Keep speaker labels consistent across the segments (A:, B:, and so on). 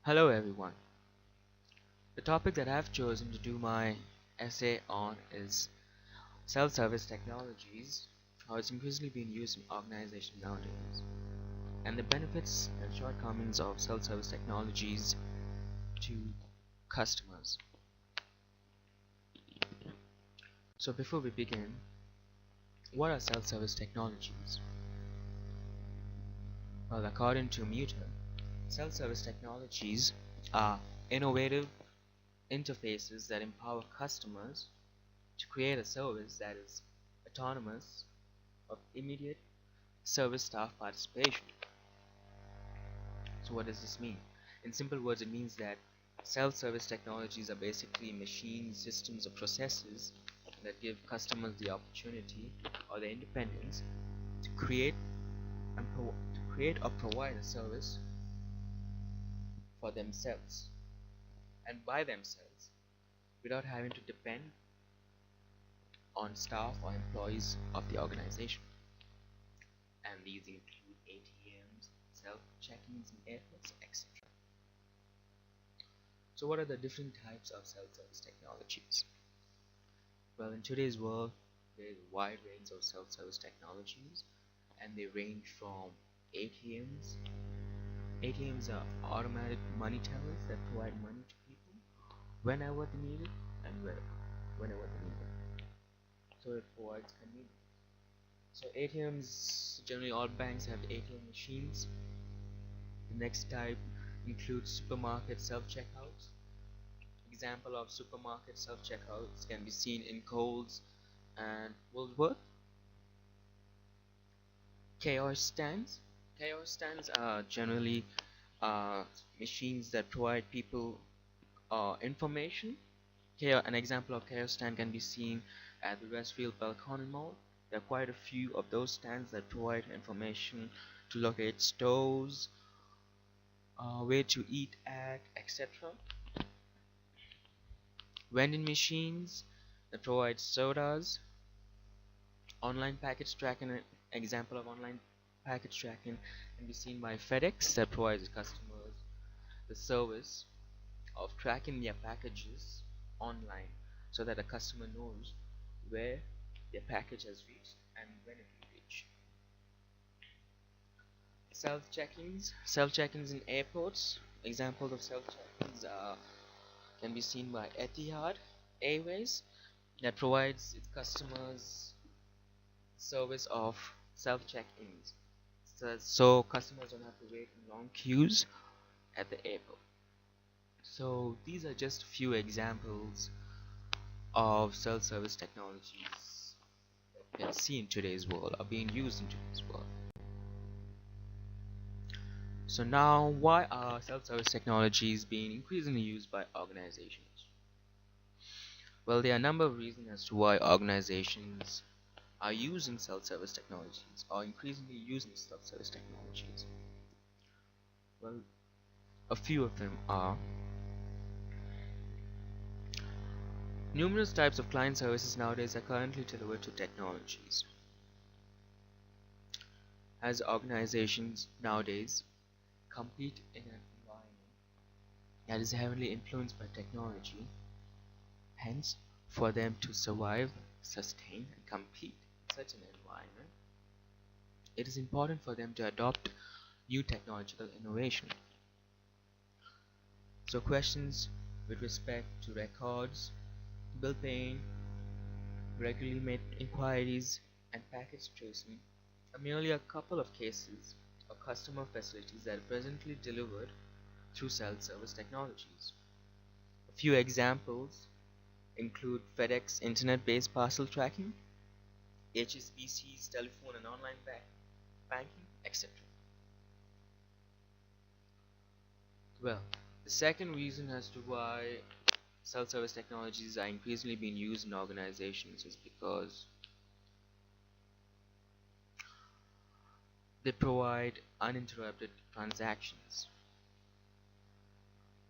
A: Hello everyone. The topic that I've chosen to do my essay on is self-service technologies, how it's increasingly being used in organizations nowadays, and the benefits and shortcomings of self-service technologies to customers. So before we begin, what are self-service technologies? Well, according to Muter, self-service technologies are innovative interfaces that empower customers to create a service that is autonomous of immediate service staff participation. So what does this mean? In simple words, it means that self-service technologies are basically machines, systems, or processes that give customers the opportunity or the independence to create or provide a service for themselves and by themselves without having to depend on staff or employees of the organization. And these include ATMs, self-check-ins in airports, etc. So what are the different types of self-service technologies? Well, in today's world, there is a wide range of self-service technologies, and they range from ATMs. ATMs are automatic money tellers that provide money to people whenever they need it and whenever they need it. So it provides convenience. So ATMs, generally all banks have ATM machines. The next type includes supermarket self-checkouts. Example of supermarket self-checkouts can be seen in Coles and Woolworth. Kiosk stands. Kiosk stands are generally machines that provide people information. Here, an example of kiosk stand can be seen at the Westfield Balcony Mall. There are quite a few of those stands that provide information to locate stores, where to eat at, etc. Vending machines that provide sodas. Online package tracking, an example of online package tracking can be seen by FedEx that provides customers the service of tracking their packages online so that a customer knows where their package has reached and when it will reach. Self-check-ins in airports. Examples of self-check-ins can be seen by Etihad Airways that provides its customers service of self-check-ins, so customers don't have to wait in long queues at the airport. So these are just a few examples of self-service technologies that we can see in today's world are being used in today's world. So now, why are self-service technologies being increasingly used by organizations? Well, there are a number of reasons as to why organizations are using self-service technologies or increasingly using self-service technologies. Well, a few of them are: numerous types of client services nowadays are currently delivered to technologies. As organizations nowadays compete in an environment that is heavily influenced by technology, hence, for them to survive, sustain, and compete in such an environment, it is important for them to adopt new technological innovation. So questions with respect to records, bill paying, regularly made inquiries, and package tracing are merely a couple of cases of customer facilities that are presently delivered through self-service technologies. A few examples include FedEx internet-based parcel tracking, HSBC's telephone and online banking, etc. Well, the second reason as to why self-service technologies are increasingly being used in organizations is because they provide uninterrupted transactions.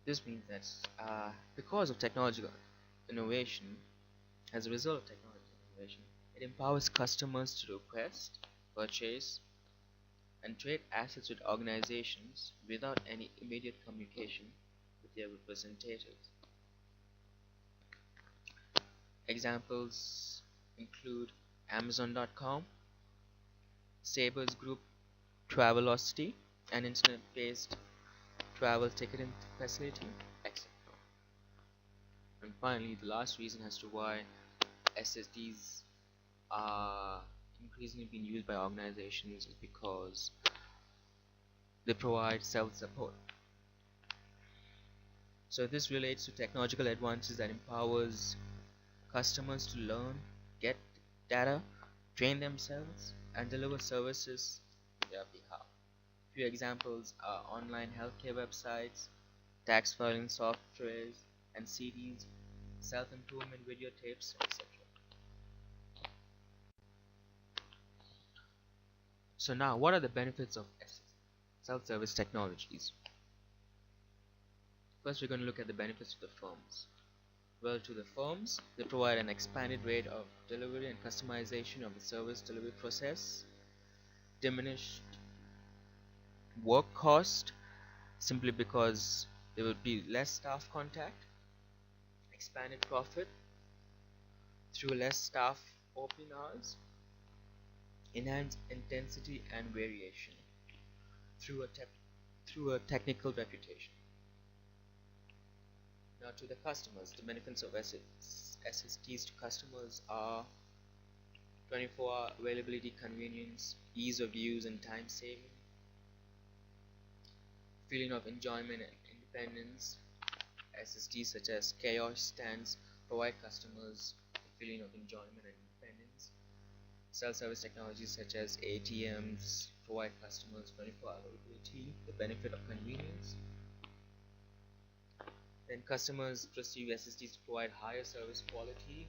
A: This means that because of technological innovation, as a result of technological innovation, it empowers customers to request, purchase, and trade assets with organizations without any immediate communication with their representatives. Examples include Amazon.com, Sabres Group Travelocity, an internet-based travel ticketing facility, etc. And finally, the last reason as to why SSTs are increasingly being used by organizations is because they provide self-support. So this relates to technological advances that empowers customers to learn, get data, train themselves, and deliver services on their behalf. Few examples are online healthcare websites, tax filing softwares and CDs, self-improvement videotapes, etc. So now, what are the benefits of self-service technologies? First, we're going to look at the benefits to the firms. Well, to the firms, they provide an expanded rate of delivery and customization of the service delivery process, diminished work cost simply because there would be less staff contact, expanded profit through less staff opening hours, enhanced intensity and variation through a technical reputation. Now to the customers, the benefits of SSTs to customers are 24-hour availability, convenience, ease of use and time saving, feeling of enjoyment and independence. SSTs such as Chaos stands provide customers a feeling of enjoyment and independence. Self-service technologies such as ATMs provide customers 24-hour availability, the benefit of convenience. Then customers perceive SSTs to provide higher service quality.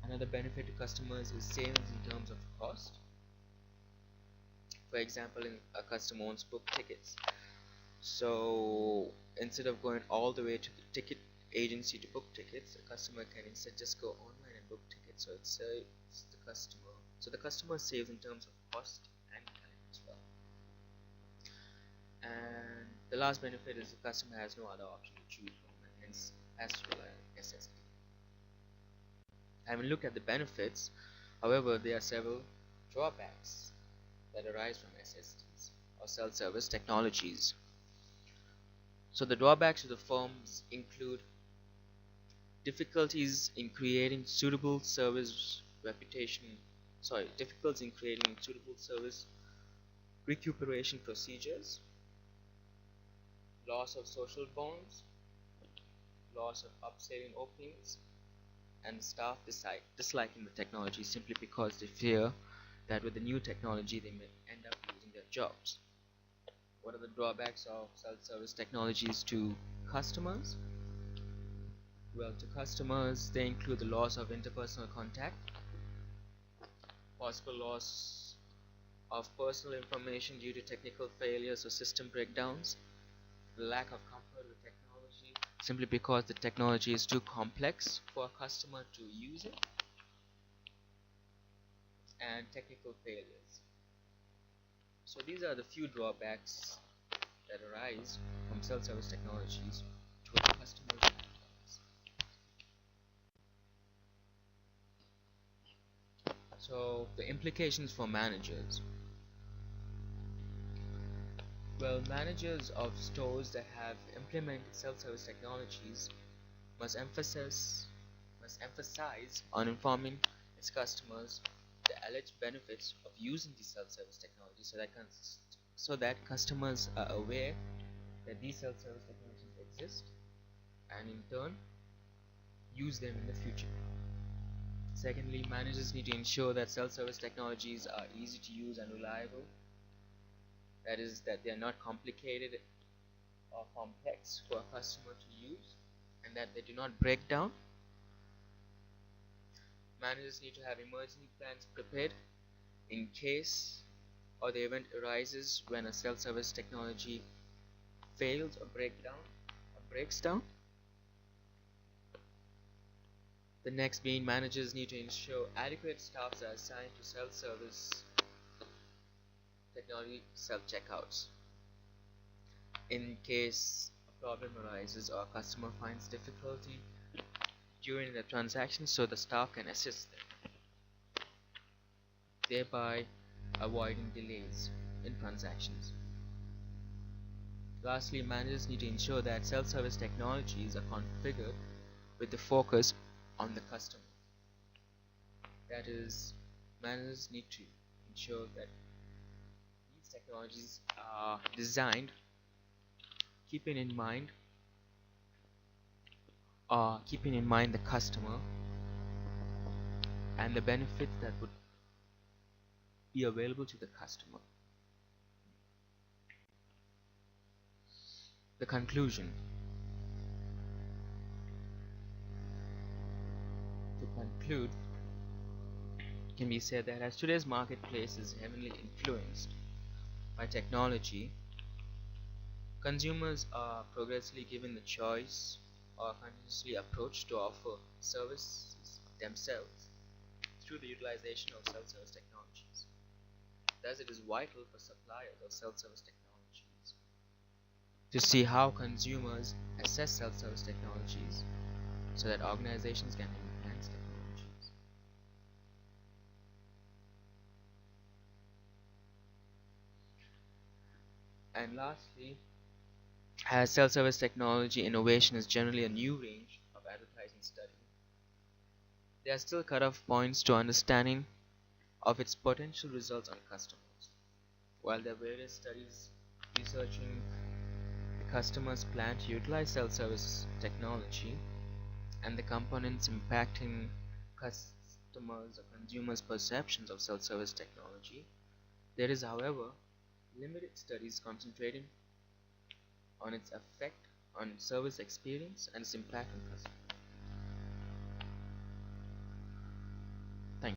A: Another benefit to customers is savings in terms of cost. For example, a customer owns book tickets. So instead of going all the way to the ticket agency to book tickets, a customer can instead just go online and book tickets. So it saves the customer. So the customer saves in terms of cost and time as well. And the last benefit is the customer has no other option to choose from, and hence has to rely on SST. Having looked at the benefits, however, there are several drawbacks that arise from SSTs or self-service technologies. So the drawbacks to the firms include difficulties in creating suitable service recuperation procedures, loss of social bonds, loss of upselling openings, and staff disliking the technology simply because they fear that with the new technology they may end up losing their jobs. What are the drawbacks of self-service technologies to customers? Well, to customers, they include the loss of interpersonal contact, possible loss of personal information due to technical failures or system breakdowns, the lack of comfort with technology simply because the technology is too complex for a customer to use it, and technical failures. So these are the few drawbacks that arise from self-service technologies to our customers and clients. So the implications for managers. Well, managers of stores that have implemented self-service technologies must emphasize on informing its customers the alleged benefits of using these self-service technologies so that customers are aware that these self-service technologies exist and in turn use them in the future. Secondly, managers need to ensure that self-service technologies are easy to use and reliable. That is, that they are not complicated or complex for a customer to use, and that they do not break down. Managers need to have emergency plans prepared in case or the event arises when a self-service technology fails or breaks down. The next being managers need to ensure adequate staffs are assigned to self-service technology self-checkouts. In case a problem arises or a customer finds difficulty during the transaction, so the staff can assist them, thereby avoiding delays in transactions. Lastly, managers need to ensure that self-service technologies are configured with the focus on the customer. That is, managers need to ensure that these technologies are designed keeping in mind the customer and the benefits that would be available to the customer. The conclusion. To conclude, it can be said that as today's marketplace is heavily influenced by technology, consumers are progressively given the choice or continuously approached to offer services themselves through the utilization of self-service technologies. Thus, it is vital for suppliers of self-service technologies to see how consumers assess self-service technologies so that organizations can enhance technologies. And lastly, as self-service technology innovation is generally a new range of advertising study, there are still cut-off points to understanding of its potential results on customers. While there are various studies researching the customer's plan to utilize self-service technology and the components impacting customers' or consumers' perceptions of self-service technology, there is, however, limited studies concentrating on its effect on service experience and its impact on customers.